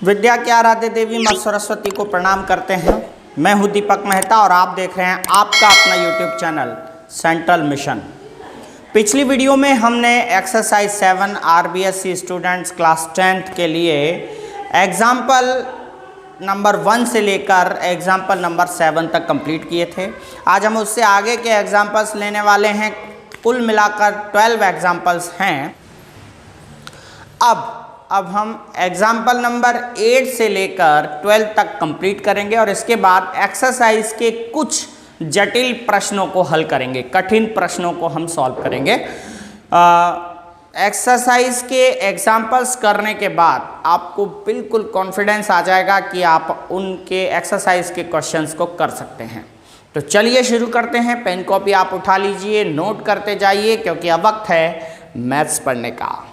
विद्या की आराध्य देवी माँ सरस्वती को प्रणाम करते हैं। मैं हूँ दीपक मेहता और आप देख रहे हैं आपका अपना यूट्यूब चैनल सेंट्रल मिशन। पिछली वीडियो में हमने exercise 7 RBSC students class 10th के लिए एग्जाम्पल नंबर 1 से लेकर एग्जाम्पल नंबर 7 तक कंप्लीट किए थे। आज हम उससे आगे के एग्जाम्पल्स लेने वाले हैं। कुल मिलाकर 12 एग्जाम्पल्स हैं। अब हम एग्जाम्पल नंबर 8 से लेकर 12 तक कंप्लीट करेंगे और इसके बाद एक्सरसाइज के कुछ जटिल प्रश्नों को हल करेंगे, कठिन प्रश्नों को हम सॉल्व करेंगे। एक्सरसाइज के एग्जाम्पल्स करने के बाद आपको बिल्कुल कॉन्फिडेंस आ जाएगा कि आप उनके एक्सरसाइज के क्वेश्चंस को कर सकते हैं। तो चलिए शुरू करते हैं। पेन कॉपी आप उठा लीजिए, नोट करते जाइए क्योंकि अब वक्त है मैथ्स पढ़ने का।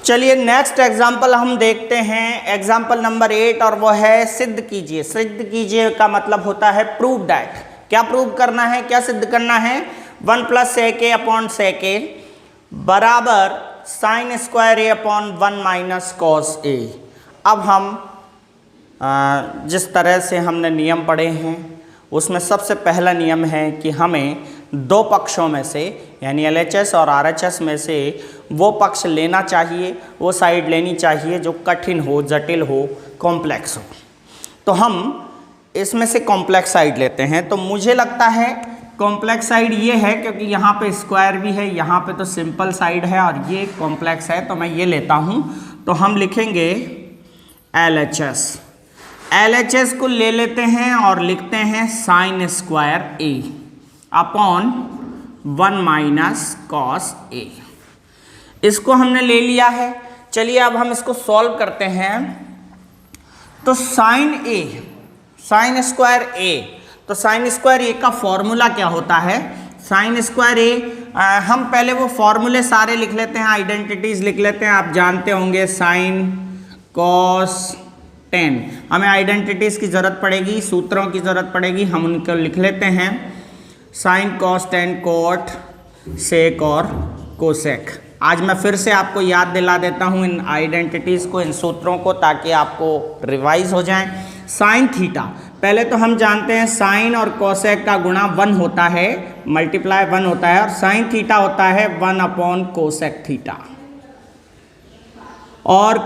चलिए नेक्स्ट एग्जाम्पल हम देखते हैं, एग्जाम्पल नंबर 8, और वो है सिद्ध कीजिए। सिद्ध कीजिए का मतलब होता है प्रूव दैट। क्या प्रूव करना है, क्या सिद्ध करना है? 1 + sec a upon sec a बराबर sin square a upon 1 - cos a। अब हम जिस तरह से हमने नियम पढ़े हैं उसमें सबसे पहला नियम है कि हमें दो पक्षों में से यानी LHS और RHS में से वो पक्ष लेना चाहिए, वो साइड लेनी चाहिए जो कठिन हो, जटिल हो, कॉम्प्लेक्स हो। तो हम इसमें से कॉम्प्लेक्स साइड लेते हैं। तो मुझे लगता है कॉम्प्लेक्स साइड ये है क्योंकि यहाँ पे स्क्वायर भी है, यहाँ पे तो सिंपल साइड है और ये कॉम्प्लेक्स है, तो मैं ये लेता हूँ। तो हम लिखेंगे LHS। LHS को ले लेते हैं और लिखते हैं sin square a upon 1 - cos a। इसको हमने ले लिया है। चलिए अब हम इसको सॉल्व करते हैं। तो sin स्क्वायर a, तो sin स्क्वायर a का फॉर्मूला क्या होता है? sin स्क्वायर a हम पहले वो फॉर्मूले सारे लिख लेते हैं, आइडेंटिटीज लिख लेते हैं। आप जानते होंगे sin cos tan, हमें आइडेंटिटीज की जरूरत पड़ेगी, सूत्रों की जरूरत पड़ेगी, हम उनको लिख लेते हैं। sin cos tan cot sec और cosec। आज मैं फिर से आपको याद दिला देता हूँ इन आइडेंटिटीज़ को, इन सूत्रों को, ताकि आपको रिवाइज हो जाएं। साइन थीटा, पहले तो हम जानते हैं साइन और कोसेक का गुणा 1 होता है, मल्टीप्लाई 1 होता है, और साइन थीटा होता है 1 अपॉन कोसेक थीटा, और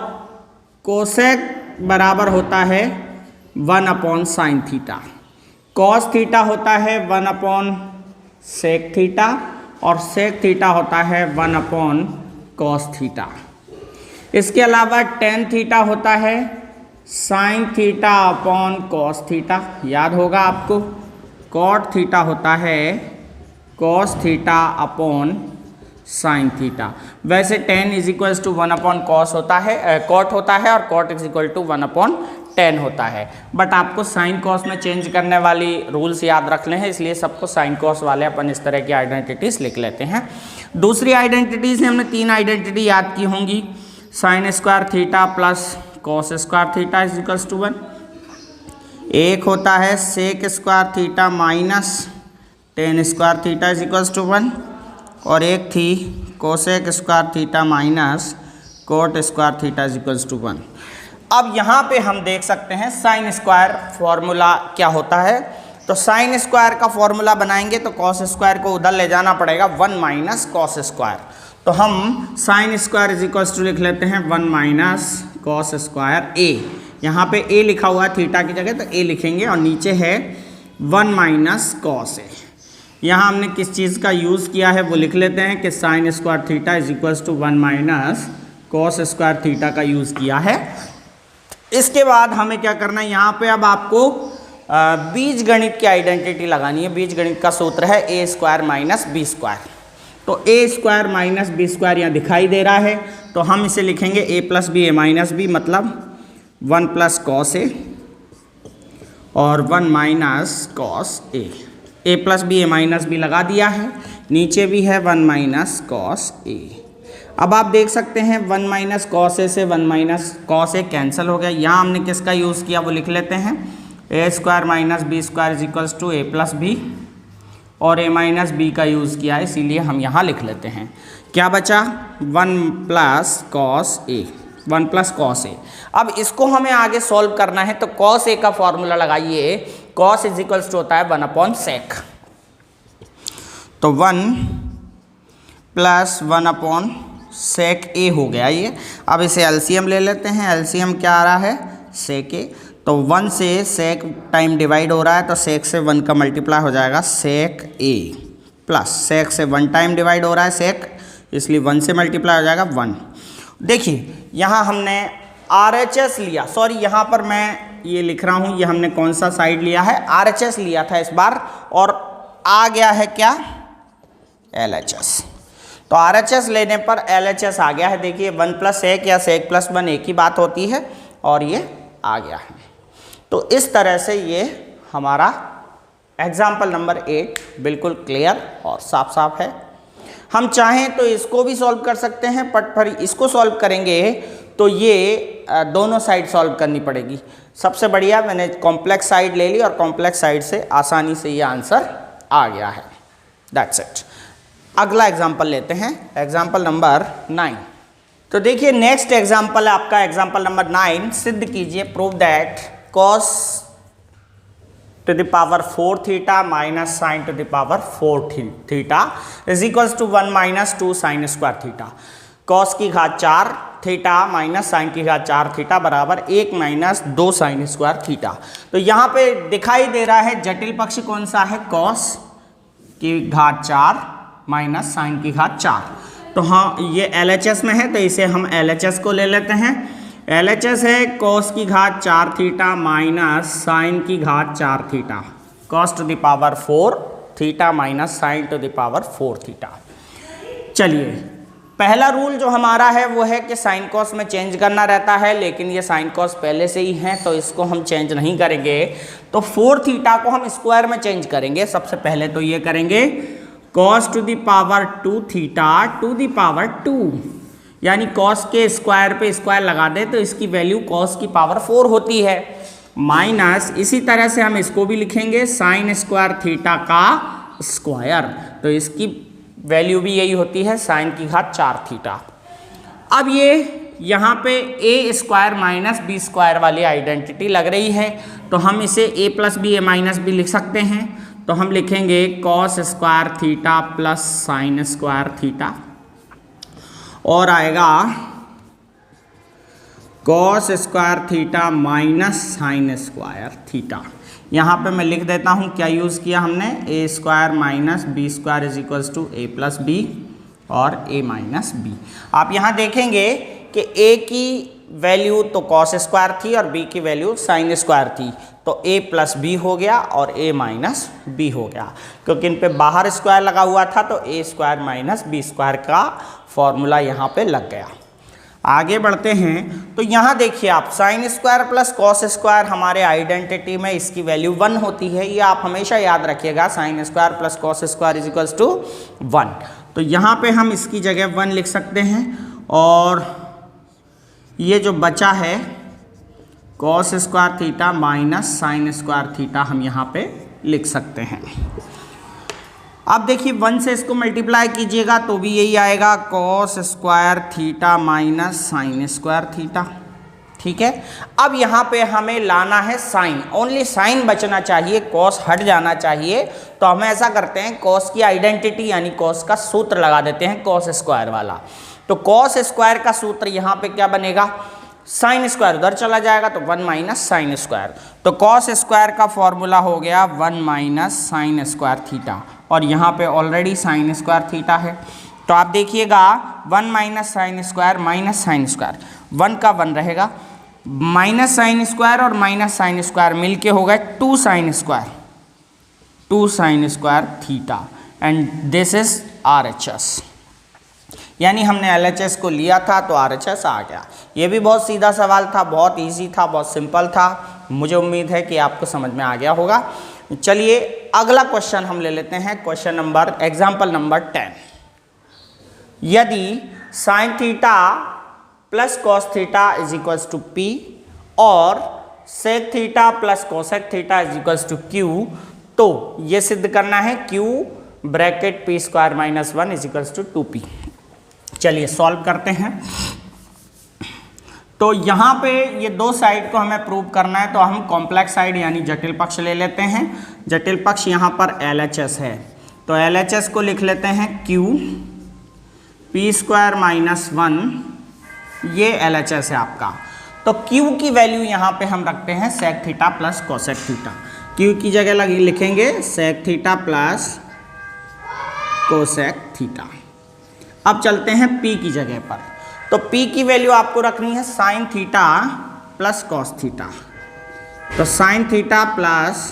कोसेक बराबर होता है 1 upon sine theta. Cos theta होता है 1 अपॉन सेक थीटा, और सेक थीटा होता है 1 अपॉन कॉस थीटा। इसके अलावा टेन थीटा होता है sine theta upon cos theta, याद होगा आपको। कॉट थीटा होता है cos theta upon sine theta. वैसे tan is equals to 1 upon cos होता है, कॉट होता है, और cot is equal to 1 upon 10 होता है। बट आपको साइन कॉस में चेंज करने वाली रूल्स याद रखने हैं, इसलिए सबको साइन कॉस वाले अपन इस तरह की आइडेंटिटीज लिख लेते हैं। दूसरी आइडेंटिटीज हमने 3 आइडेंटिटी याद की होंगी। Sine square theta plus cos square theta is equals to 1। एक होता है sec square theta minus tan square theta is equals to 1, और एक थी cosec square theta minus cot square theta is equals to 1। अब यहाँ पे हम देख सकते हैं साइन स्क्वायर फॉर्मूला क्या होता है। तो साइन स्क्वायर का फॉर्मूला बनाएंगे तो कॉस स्क्वायर को उधर ले जाना पड़ेगा, 1 - कॉस स्क्वायर। तो हम sine square is equals to लिख लेते हैं 1 - कॉस स्क्वायर a। यहाँ पे a लिखा हुआ है थीटा की जगह, तो a लिखेंगे, और नीचे है 1 - कॉस a। यहाँ हमने किस चीज़ का यूज़ किया है वो लिख लेते हैं कि sine square theta is equals to 1 - cos square theta का यूज़ किया है। इसके बाद हमें क्या करना है, यहाँ पे अब आपको बीज गणित की आइडेंटिटी लगानी है। बीज गणित का सूत्र है a² - b²। तो a² - b² यहाँ दिखाई दे रहा है, तो हम इसे लिखेंगे a + b a - b, मतलब 1 + cos a और 1 - cos a। a + b a - b लगा दिया है, नीचे भी है 1 - cos a। अब आप देख सकते हैं 1 - cos a से 1 - cos a कैंसिल हो गया। यहाँ हमने किसका यूज़ किया वो लिख लेते हैं, a² - b² is equals to a + b और a माइनस बी का यूज़ किया है, इसीलिए हम यहाँ लिख लेते हैं। क्या बचा? 1 प्लस कॉस ए, 1 प्लस कॉस ए। अब इसको हमें आगे सॉल्व करना है, तो कॉस ए का फॉर्मूला लगाइए, कॉस इज इक्वल्स टू होता है 1 अपॉन सेक। तो 1 प्लस 1 अपॉन सेक ए हो गया ये। अब इसे एलसीएम ले लेते हैं। एलसीएम क्या आ रहा है? सेक ए। तो 1 से सेक टाइम डिवाइड हो रहा है, तो सेक से 1 का मल्टीप्लाई हो जाएगा सेक ए, प्लस सेक से 1 टाइम डिवाइड हो रहा है सेक, इसलिए 1 से मल्टीप्लाई हो जाएगा 1। देखिए यहाँ हमने RHS लिया, सॉरी यहाँ पर मैं ये लिख रहा हूँ, ये हमने कौन सा साइड लिया है? RHS लिया था इस बार, और आ गया है क्या? LHS। तो RHS लेने पर LHS आ गया है। देखिए 1 प्लस सेक या सेक प्लस 1 एक ही बात होती है, और ये आ गया है। तो इस तरह से ये हमारा एग्जाम्पल नंबर 8 बिल्कुल क्लियर और साफ साफ है। हम चाहें तो इसको भी सॉल्व कर सकते हैं, बट फिर इसको सॉल्व करेंगे तो ये दोनों साइड सॉल्व करनी पड़ेगी। सबसे बढ़िया मैंने कॉम्प्लेक्स साइड ले ली, और कॉम्प्लेक्स साइड से आसानी से ये आंसर आ गया है। That's it. अगला एग्जाम्पल लेते हैं, एग्जाम्पल नंबर 9। तो देखिए नेक्स्ट एग्जाम्पल है आपका एग्जाम्पल नंबर 9। सिद्ध कीजिए, prove that cos to the power 4 theta minus sin to the power 4 theta is equals to 1 minus 2 sin square theta। cos की घात 4 थीटा माइनस साइन की घात 4 थीटा बराबर 1 माइनस 2 साइन स्क्वायर थीटा। तो यहाँ पे दिखाई दे रहा है जटिल पक्ष कौन सा है? cos की घात 4 माइनस साइन की घात 4। तो हाँ ये LHS में है, तो इसे हम LHS को ले लेते हैं। LHS है cos की घात 4 थीटा माइनस साइन की घात 4 theta, cos to the power 4 theta minus sine to the power 4 theta. चलिए पहला रूल जो हमारा है वो है कि साइन कॉस में चेंज करना रहता है, लेकिन ये साइन कॉस पहले से ही है, तो इसको हम चेंज नहीं करेंगे। तो 4 थीटा को हम स्क्वायर में चेंज करेंगे। सबसे पहले तो ये करेंगे cos to the power 2 theta to the power 2, यानी cos के स्क्वायर पे स्क्वायर लगा दे तो इसकी वैल्यू cos की पावर 4 होती है, माइनस इसी तरह से हम इसको भी लिखेंगे साइन स्क्वायर थीटा का स्क्वायर, तो इसकी वैल्यू भी यही होती है साइन की घात 4 थीटा। अब ये यहाँ पे A square minus B square वाली आइडेंटिटी लग रही है, तो हम इसे a plus B A minus B लिख सकते हैं। तो हम लिखेंगे cos square theta plus sine square theta, और आएगा cos square theta minus sine square theta. यहाँ पे मैं लिख देता हूँ क्या यूज़ किया हमने, A square minus B square is equals to A plus B और ए माइनस बी। आप यहाँ देखेंगे कि ए की वैल्यू तो cos स्क्वायर थी और बी की वैल्यू साइन स्क्वायर थी, तो a प्लस बी हो गया और a माइनस बी हो गया, क्योंकि इन पे बाहर स्क्वायर लगा हुआ था, तो a square minus B square का फॉर्मूला यहाँ पे लग गया। आगे बढ़ते हैं, तो यहाँ देखिए आप sign square plus cos square हमारे आइडेंटिटी में इसकी वैल्यू 1 होती है, ये आप हमेशा याद रखिएगा, sine square plus cos square is equals to 1। तो यहाँ पे हम इसकी जगह 1 लिख सकते हैं, और ये जो बचा है cos square theta minus sine square theta हम यहाँ पे लिख सकते हैं। अब देखिए 1 से इसको मल्टीप्लाई कीजिएगा तो भी यही आएगा cos square theta minus sine square theta. ठीक है, अब यहाँ पे हमें लाना है साइन, ओनली साइन बचना चाहिए, कॉस हट जाना चाहिए। तो हम ऐसा करते हैं, कॉस की आइडेंटिटी यानी कॉस का सूत्र लगा देते हैं कॉस स्क्वायर वाला। तो कॉस स्क्वायर का सूत्र यहाँ पे क्या बनेगा, साइन स्क्वायर उधर चला जाएगा तो 1 माइनस साइन स्क्वायर। तो कॉस स्क्वायर का फॉर्मूला हो गया 1 माइनस साइन स्क्वायर थीटा, और यहाँ पे ऑलरेडी साइन स्क्वायर थीटा है। तो आप देखिएगा 1 minus sine square minus sine square, 1 का 1 रहेगा, माइनस साइन स्क्वायर और माइनस साइन स्क्वायर मिलके हो गए 2 sine square, 2 sign square theta, and this is RHS। यानी हमने LHS को लिया था तो RHS आ गया। ये भी बहुत सीधा सवाल था, बहुत इजी था, बहुत सिंपल था। मुझे उम्मीद है कि आपको समझ में आ गया होगा। चलिए अगला क्वेश्चन हम ले लेते हैं, क्वेश्चन नंबर एग्जाम्पल नंबर 10। यदि sine theta plus cos theta is equals to P और sec theta plus cosec theta is equals to Q, तो ये सिद्ध करना है Q bracket P square minus 1 is equals to 2p। चलिए solve करते हैं। तो यहाँ पे ये दो साइड को हमें प्रूव करना है, तो हम कॉम्प्लेक्स साइड यानी जटिल पक्ष ले लेते हैं। जटिल पक्ष यहाँ पर LHS है, तो LHS को लिख लेते हैं Q पी स्क्वायर माइनस 1, ये LHS है आपका। तो Q की वैल्यू यहाँ पे हम रखते हैं sec theta plus cosec theta. Q की जगह लिखेंगे sec theta plus cosec theta. अब चलते हैं P की जगह पर, तो P की वैल्यू आपको रखनी है sine theta plus cos theta. तो sine theta plus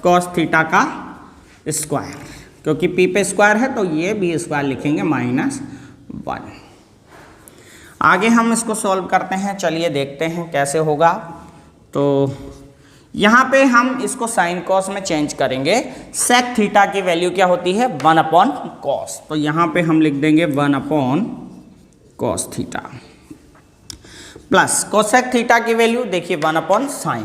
cos theta का स्क्वायर, क्योंकि P पे स्क्वायर है तो ये भी स्क्वायर लिखेंगे -1। आगे हम इसको सॉल्व करते हैं, चलिए देखते हैं कैसे होगा। तो यहाँ पे हम इसको साइन कॉस में चेंज करेंगे। सेक थीटा की वैल्यू क्या होती है 1/cos, तो यहाँ पे हम लिख देंगे 1/cos theta plus cosec theta की वैल्यू देखिए 1/sin,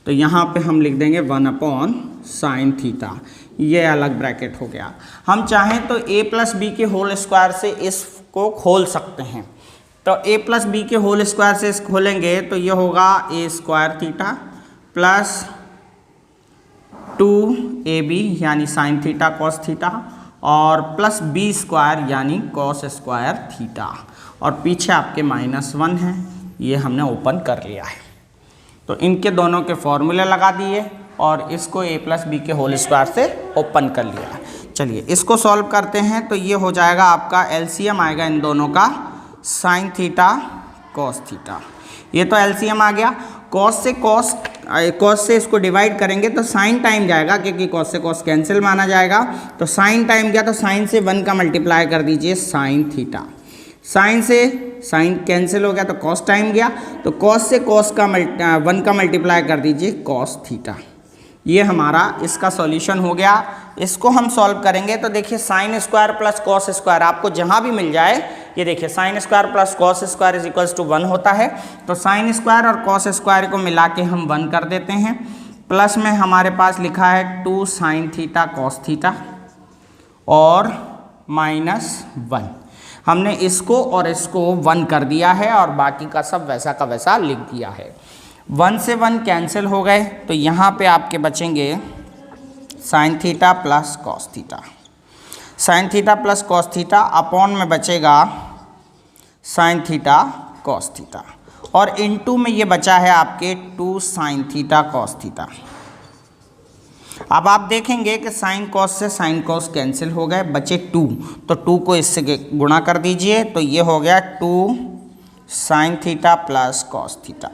तो यहाँ पे हम लिख देंगे 1/sin थीटा। ये अलग ब्रैकेट हो गया। हम चाहें तो a प्लस बी के होल स्क्वायर से इसको खोल सकते हैं। तो a प्लस बी के होल स्क्वायर से इस खोलेंगे तो ये होगा a square theta plus 2ab यानी साइन थीटा कॉस थीटा और प्लस b स्क्वायर यानी कॉस स्क्वायर थीटा, और पीछे आपके -1 है, ये हमने ओपन कर लिया है। तो इनके दोनों के फॉर्मूले लगा दिए और इसको a प्लस बी के होल स्क्वायर से ओपन कर लिया। चलिए इसको सॉल्व करते हैं। तो ये हो जाएगा आपका एलसीएम आएगा इन दोनों का साइन थीटा कॉस थीटा। ये तो एलसीएम आ गया। कॉस से इसको डिवाइड करेंगे तो साइन टाइम जाएगा, क्योंकि कॉस से कॉस कैंसिल माना जाएगा। तो साइन टाइम गया तो साइन से 1 का मल्टीप्लाई कर दीजिए साइन थीटा। साइन से साइन कैंसिल हो गया तो कॉस टाइम गया, तो कॉस से कॉस का 1 का मल्टीप्लाई कर दीजिए कॉस थीटा। ये हमारा इसका सॉल्यूशन हो गया। इसको हम सॉल्व करेंगे तो देखिए sine square plus cos square आपको जहाँ भी मिल जाए, ये देखिए sine square plus cos square is equals to 1 होता है। तो साइन स्क्वायर और कॉस स्क्वायर को मिला के हम 1 कर देते हैं। प्लस में हमारे पास लिखा है 2 साइन थीटा कॉस थीटा और -1। हमने इसको और इसको 1 कर दिया है और बाकी का सब वैसा का वैसा लिख दिया है। 1 से 1 कैंसिल हो गए, तो यहाँ पे आपके बचेंगे sign theta plus cos theta. Sign theta plus cos theta upon में बचेगा साइन थीटा कॉस थीटा, और इनटू में ये बचा है आपके 2 साइन थीटा कॉस थीटा। अब आप देखेंगे कि साइन कॉस से साइन कॉस कैंसिल हो गए, बचे 2, तो 2 को इससे गुणा कर दीजिए, तो ये हो गया 2 sign theta plus cos theta.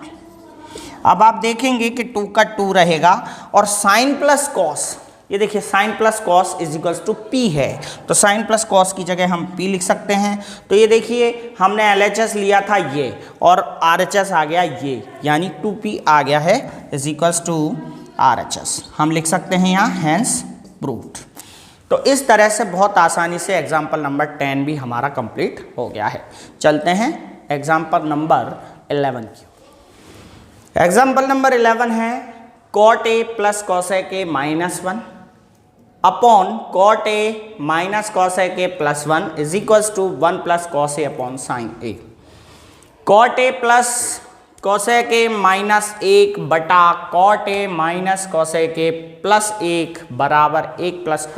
अब आप देखेंगे कि 2 का 2 रहेगा और साइन प्लस कॉस, ये देखिए sine plus cos is equals to P है, तो साइन प्लस कॉस की जगह हम पी लिख सकते हैं। तो ये देखिए हमने एलएचएस लिया था ये और आरएचएस आ गया ये, यानी 2p आ गया है इज इक्वल्स टू आरएचएस। हम लिख सकते हैं यहाँ हैंस प्रूव्ड। तो इस तरह से बहुत आसानी से एग्जाम्पल नंबर 10 भी हमारा कंप्लीट हो गया है। चलते हैं एग्जाम्पल नंबर 11 की। एग्जाम्पल नंबर 11 है cot A plus cosec A -1 upon cot A minus cosec A plus 1 is equals to 1 plus cos A upon sine A. Cot A plus cosec A -1 बटा cot A minus cosec A plus 1 बराबर 1 plus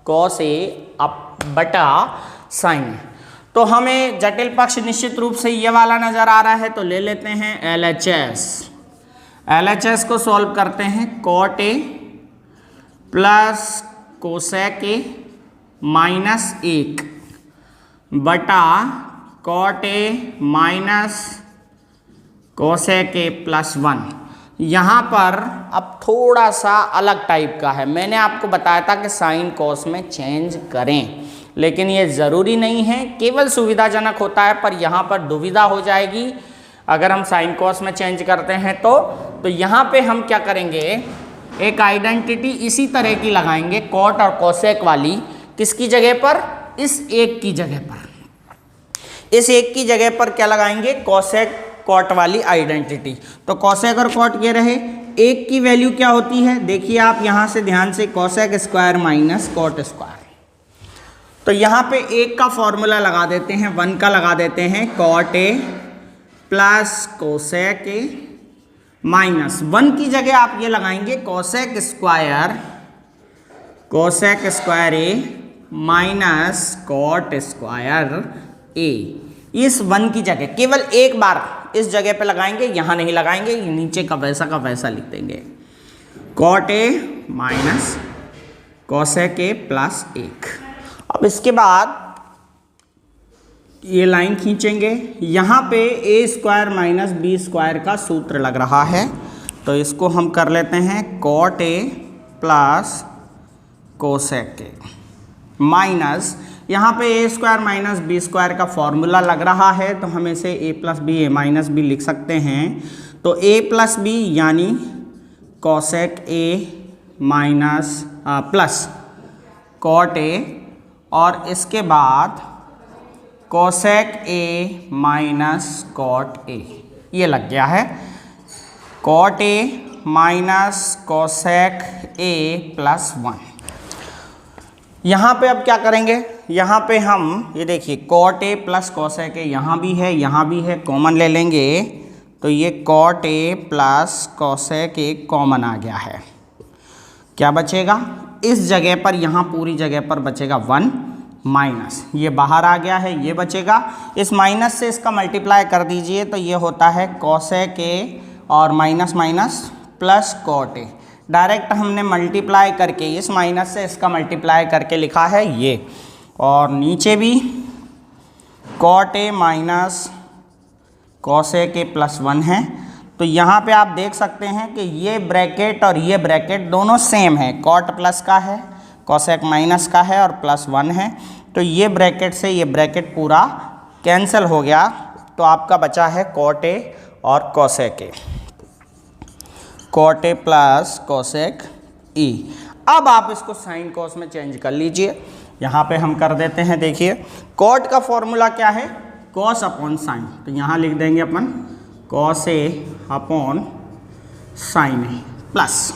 cos ए बटा sign ए। तो हमें जटिल पक्ष निश्चित रूप से ये वाला नजर आ रहा है, तो ले लेते हैं एलएचएस। एलएचएस को सॉल्व करते हैं cot A plus cosec A -1 बटा cot A minus cosec A plus 1। यहाँ पर अब थोड़ा सा अलग टाइप का है। मैंने आपको बताया था कि साइन कॉस में चेंज करें, लेकिन ये ज़रूरी नहीं है, केवल सुविधाजनक होता है, पर यहाँ पर दुविधा हो जाएगी अगर हम साइन कॉस में चेंज करते हैं तो यहाँ पे हम क्या करेंगे, एक आइडेंटिटी इसी तरह की लगाएंगे कॉट और कोसेक वाली। किसकी जगह पर? इस एक की जगह पर। इस एक की जगह पर क्या लगाएंगे? कोसेक कॉट वाली आइडेंटिटी। तो कोसेक और कॉट ये रहे, एक की वैल्यू क्या होती है, देखिए आप यहाँ से ध्यान से, cosec square minus cot square. तो यहाँ पे एक का फॉर्मूला लगा देते हैं, 1 का लगा देते हैं, cot A plus cosec A minus 1 की जगह आप ये लगाएंगे cosec square A minus cot square A. इस 1 की जगह केवल एक बार इस जगह पे लगाएंगे, यहाँ नहीं लगाएंगे, नीचे का वैसा लिख देंगे, cot A minus cosec A plus 1। अब इसके बाद ये लाइन खींचेंगे, यहाँ पे A square minus B square का सूत्र लग रहा है, तो इसको हम कर लेते हैं cot A plus cosec A minus, यहाँ पे A square minus B square का फॉर्मूला लग रहा है, तो हम इसे A plus B A minus B लिख सकते हैं। तो ए प्लस बी यानी cosec A minus plus cot A, और इसके बाद cosec A minus cot A, ये लग गया है, cot A minus cosec A plus 1। यहाँ पे अब क्या करेंगे, यहाँ पे हम ये देखिए cot A plus cosec A यहाँ भी है, कॉमन ले लेंगे, तो ये cot A plus cosec A common आ गया है। क्या बचेगा इस जगह पर, यहाँ पूरी जगह पर बचेगा 1 माइनस, ये बाहर आ गया है, ये बचेगा, इस माइनस से इसका मल्टीप्लाई कर दीजिए, तो ये होता है कोसेक ए और minus minus plus cot A. Direct हमने मल्टीप्लाई करके इस माइनस से इसका मल्टीप्लाई करके लिखा है ये, और नीचे भी cot A minus cosec A plus 1 है। तो यहाँ पे आप देख सकते हैं कि ये ब्रैकेट और ये ब्रैकेट दोनों सेम है, कॉट प्लस का है, कोसेक माइनस का है और प्लस 1 है, तो ये ब्रैकेट से ये ब्रैकेट पूरा कैंसिल हो गया, तो आपका बचा है कॉट ए और cosec A, cot A plus cosec E. अब आप इसको साइन कॉस में चेंज कर लीजिए, यहाँ पे हम कर देते हैं, देखिए कॉट का फॉर्मूला क्या है, कॉस अपॉन साइन, तो यहाँ लिख देंगे अपन cos A upon sine A, plus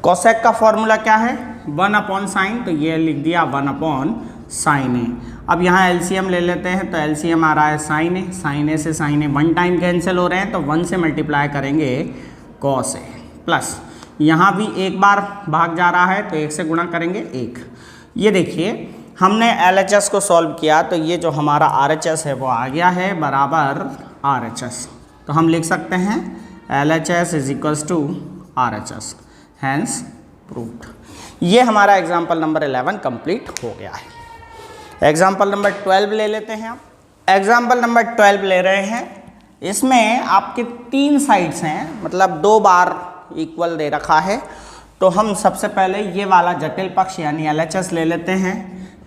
cosec का फॉर्मूला क्या है 1 अपॉन साइन, तो ये लिख दिया 1 अपॉन साइन ए। अब यहाँ एलसीएम ले लेते हैं, तो एलसीएम आ रहा है साइन ए से साइन ए 1 टाइम कैंसिल हो रहे हैं, तो 1 से मल्टीप्लाई करेंगे कॉस ए, प्लस यहाँ भी एक बार भाग जा रहा है, तो 1 से गुणा करेंगे 1। ये देखिए हमने LHS को सॉल्व किया, तो ये जो हमारा RHS है वो आ गया है बराबर RHS, तो हम लिख सकते हैं LHS is equals to RHS, hence proved. ये हमारा एग्जाम्पल नंबर 11 कंप्लीट हो गया है। एग्जाम्पल नंबर 12 ले लेते हैं आप। एग्जाम्पल नंबर 12 ले रहे हैं, इसमें आपके 3 साइड्स हैं, मतलब 2 बार इक्वल दे रखा है, तो हम सबसे पहले ये वाला जटिल पक्ष यानी LHS ले लेते हैं।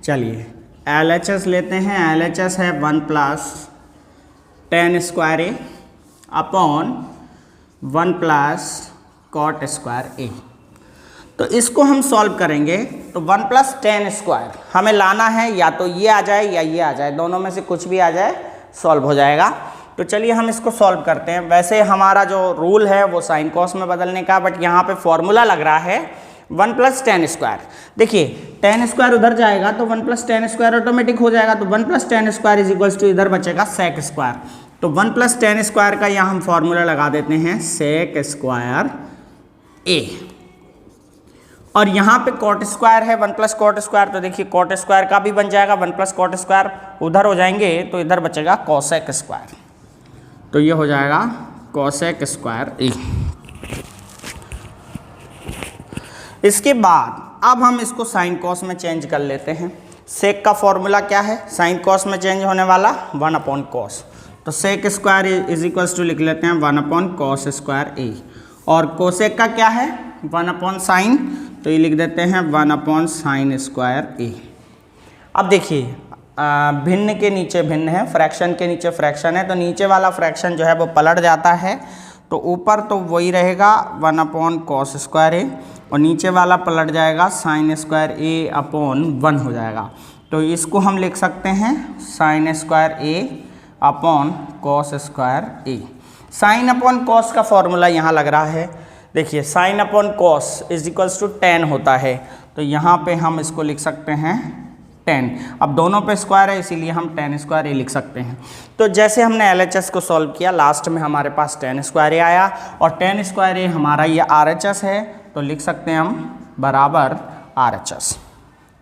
चलिए LHS लेते हैं, LHS है 1 plus tan square A upon 1 plus cot square ए। तो इसको हम सॉल्व करेंगे, तो 1 प्लस tan स्क्वायर हमें लाना है, या तो ये आ जाए या ये आ जाए, दोनों में से कुछ भी आ जाए सॉल्व हो जाएगा। तो चलिए हम इसको सॉल्व करते हैं। वैसे हमारा जो रूल है वो साइन कॉस में बदलने का, बट यहाँ पे फॉर्मूला लग रहा है 1 प्लस tan स्क्वायर। देखिए tan स्क्वायर उधर जाएगा तो 1 प्लस tan स्क्वायर ऑटोमेटिक हो जाएगा, तो 1 plus tan square is equals to इधर बचेगा sec स्क्वायर, तो 1 प्लस tan स्क्वायर का यहाँ हम फॉर्मूला लगा देते हैं sec स्क्वायर a, और यहाँ पे कॉट स्क्वायर है 1 प्लस कॉट स्क्वायर, तो देखिए कॉट स्क्वायर का भी बन जाएगा, 1 प्लस कॉट स्क्वायर उधर हो जाएंगे, तो इधर बचेगा कोसेक स्क्वायर, तो ये हो जाएगा कोसेक स्क्वायर ए। इसके बाद अब हम इसको साइन कॉस में चेंज कर लेते हैं। सेक का फॉर्मूला क्या है, साइन कॉस में चेंज होने वाला 1 अपॉन कॉस, तो sec square is equals to लिख लेते हैं 1 अपॉन कॉस स्क्वायर ए, और कोसेक का क्या है 1 अपॉन साइन, तो ये लिख देते हैं 1 अपॉन साइन स्क्वायर ए। अब देखिए भिन्न के नीचे भिन्न है, फ्रैक्शन के नीचे फ्रैक्शन है, तो नीचे वाला फ्रैक्शन जो है वो पलट जाता है, तो ऊपर तो वही रहेगा 1 अपॉन कॉस स्क्वायर ए, और नीचे वाला पलट जाएगा साइन स्क्वायर ए अपॉन 1 हो जाएगा, तो इसको हम लिख सकते हैं sine square A upon cos square A. Sine upon cos का फॉर्मूला यहाँ लग रहा है देखिए sine upon cos is equals to tan होता है, तो यहाँ पे हम इसको लिख सकते हैं 10। अब दोनों पे स्क्वायर है इसीलिए हम 10 स्क्वायर ए लिख सकते हैं। तो जैसे हमने LHS को सॉल्व किया, लास्ट में हमारे पास 10 स्क्वायर ए आया और 10 स्क्वायर ए हमारा ये RHS है, तो लिख सकते हैं हम बराबर RHS,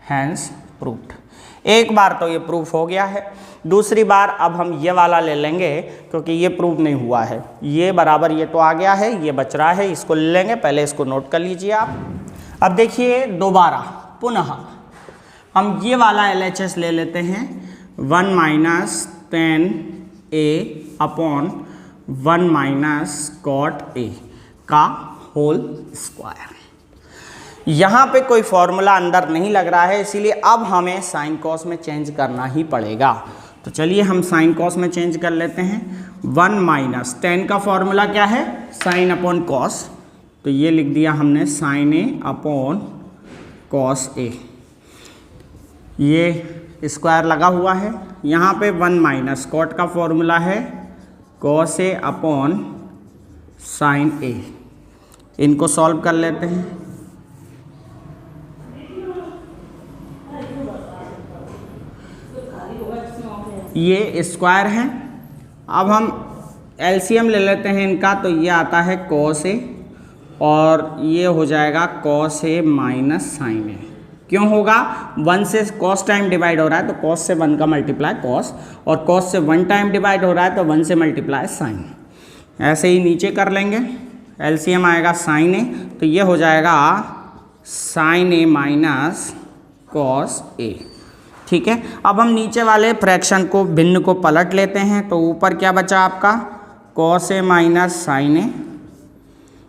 हैंस प्रूव्ड। एक बार तो ये प्रूफ हो गया है। दूसरी बार अब हम ये वाला ले लेंगे क्योंकि ये प्रूव नहीं हुआ है, ये बराबर ये तो आ गया है, ये बच रहा है, इसको ले लेंगे। पहले इसको नोट कर लीजिए आप। अब देखिए दोबारा पुनः हम ये वाला LHS ले लेते हैं 1 minus 10a upon 1 minus cot a का होल स्क्वायर। यहाँ पे कोई फॉर्मूला अंदर नहीं लग रहा है, इसीलिए अब हमें साइन कॉस में चेंज करना ही पड़ेगा। तो चलिए हम साइन कॉस में चेंज कर लेते हैं। 1 माइनस 10 का फॉर्मूला क्या है, साइन अपॉन कॉस, तो ये लिख दिया हमने sign A upon cos A. ये स्क्वायर लगा हुआ है। यहाँ पे 1 माइनस कॉट का फॉर्मूला है कॉस ए अपॉन साइन ए। इनको सॉल्व कर लेते हैं। ये स्क्वायर है। अब हम LCM ले लेते हैं इनका, तो ये आता है कॉस ए और ये हो जाएगा कॉस ए माइनस साइन ए। क्यों होगा, 1 से कॉस टाइम डिवाइड हो रहा है तो कॉस से 1 का मल्टीप्लाई कॉस, और कॉस से 1 टाइम डिवाइड हो रहा है तो 1 से मल्टीप्लाई साइन। ऐसे ही नीचे कर लेंगे। LCM आएगा साइन ए, तो ये हो जाएगा sign A minus cos A. ठीक है। अब हम नीचे वाले फ्रैक्शन को, भिन्न को पलट लेते हैं, तो ऊपर क्या बचा आपका कॉस ए माइनस साइन ए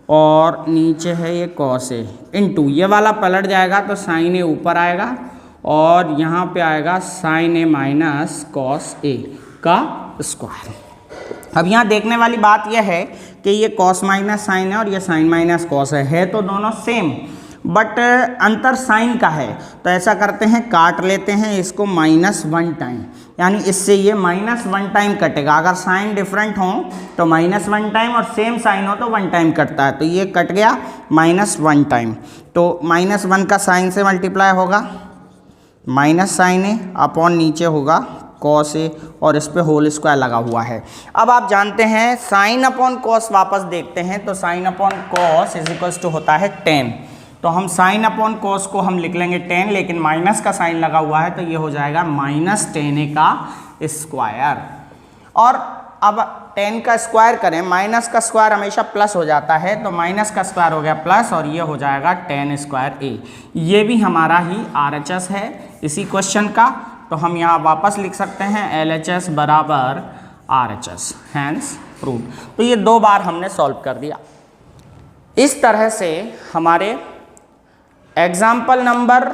और नीचे है ये कॉस ए इंटू, ये वाला पलट जाएगा तो साइन ए ऊपर आएगा और यहाँ पे आएगा sign A minus cos A का स्क्वायर। अब यहाँ देखने वाली बात यह है कि ये कॉस माइनस साइन है और ये साइन माइनस कॉस है तो दोनों सेम, बट अंतर साइन का है। तो ऐसा करते हैं, काट लेते हैं इसको -1 टाइम, यानी इससे ये -1 टाइम कटेगा। अगर साइन डिफरेंट हो तो -1 टाइम और सेम साइन हो तो 1 टाइम कटता है, तो ये कट गया -1 टाइम। तो -1 का साइन से मल्टीप्लाई होगा माइनस साइन ए अपॉन नीचे होगा कॉस ए और इस पे होल स्क्वायर लगा हुआ है। अब आप जानते हैं साइन अपॉन कॉस वापस देखते हैं, तो sine upon cos is equals to होता है 10। तो हम साइन अपॉन कॉस को हम लिख लेंगे 10, लेकिन माइनस का साइन लगा हुआ है तो ये हो जाएगा -10a का स्क्वायर। और अब 10 का स्क्वायर करें, माइनस का स्क्वायर हमेशा प्लस हो जाता है, तो माइनस का स्क्वायर हो गया प्लस और ये हो जाएगा 10 स्क्वायर ए। ये भी हमारा ही RHS है इसी क्वेश्चन का, तो हम यहाँ वापस लिख सकते हैं LHS बराबर RHS, हैंस प्रूव्ड। तो ये 2 बार हमने सॉल्व कर दिया। इस तरह से हमारे एग्जाम्पल नंबर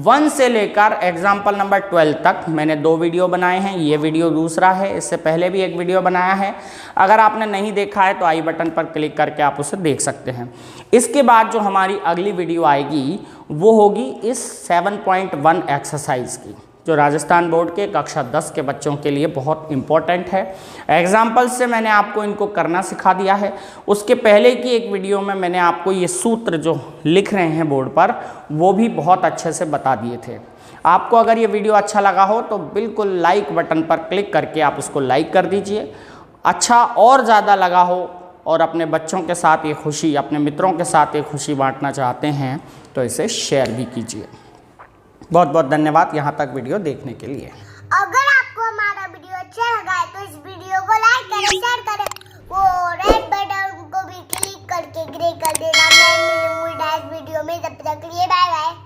1 से लेकर एग्जाम्पल नंबर 12 तक मैंने 2 वीडियो बनाए हैं। ये वीडियो दूसरा है, इससे पहले भी एक वीडियो बनाया है। अगर आपने नहीं देखा है तो आई बटन पर क्लिक करके आप उसे देख सकते हैं। इसके बाद जो हमारी अगली वीडियो आएगी वो होगी इस 7.1 एक्सरसाइज की, जो राजस्थान बोर्ड के कक्षा 10 के बच्चों के लिए बहुत इम्पोर्टेंट है। एग्जाम्पल से मैंने आपको इनको करना सिखा दिया है। उसके पहले की एक वीडियो में मैंने आपको ये सूत्र जो लिख रहे हैं बोर्ड पर वो भी बहुत अच्छे से बता दिए थे। आपको अगर ये वीडियो अच्छा लगा हो तो बिल्कुल लाइक बटन पर क्लिक करके आप उसको लाइक कर दीजिए। अच्छा और ज़्यादा लगा हो और अपने बच्चों के साथ ये खुशी, अपने मित्रों के साथ ये खुशी बांटना चाहते हैं तो इसे शेयर भी कीजिए। बहुत बहुत धन्यवाद यहाँ तक वीडियो देखने के लिए। अगर आपको हमारा वीडियो अच्छा लगा है तो इस वीडियो को लाइक करें, शेयर करें, वो रेड बटन को भी क्लिक करके ग्रे कर देना। मैं मिलूंगी नेक्स्ट वीडियो में, तब तक के लिए बाय बाय।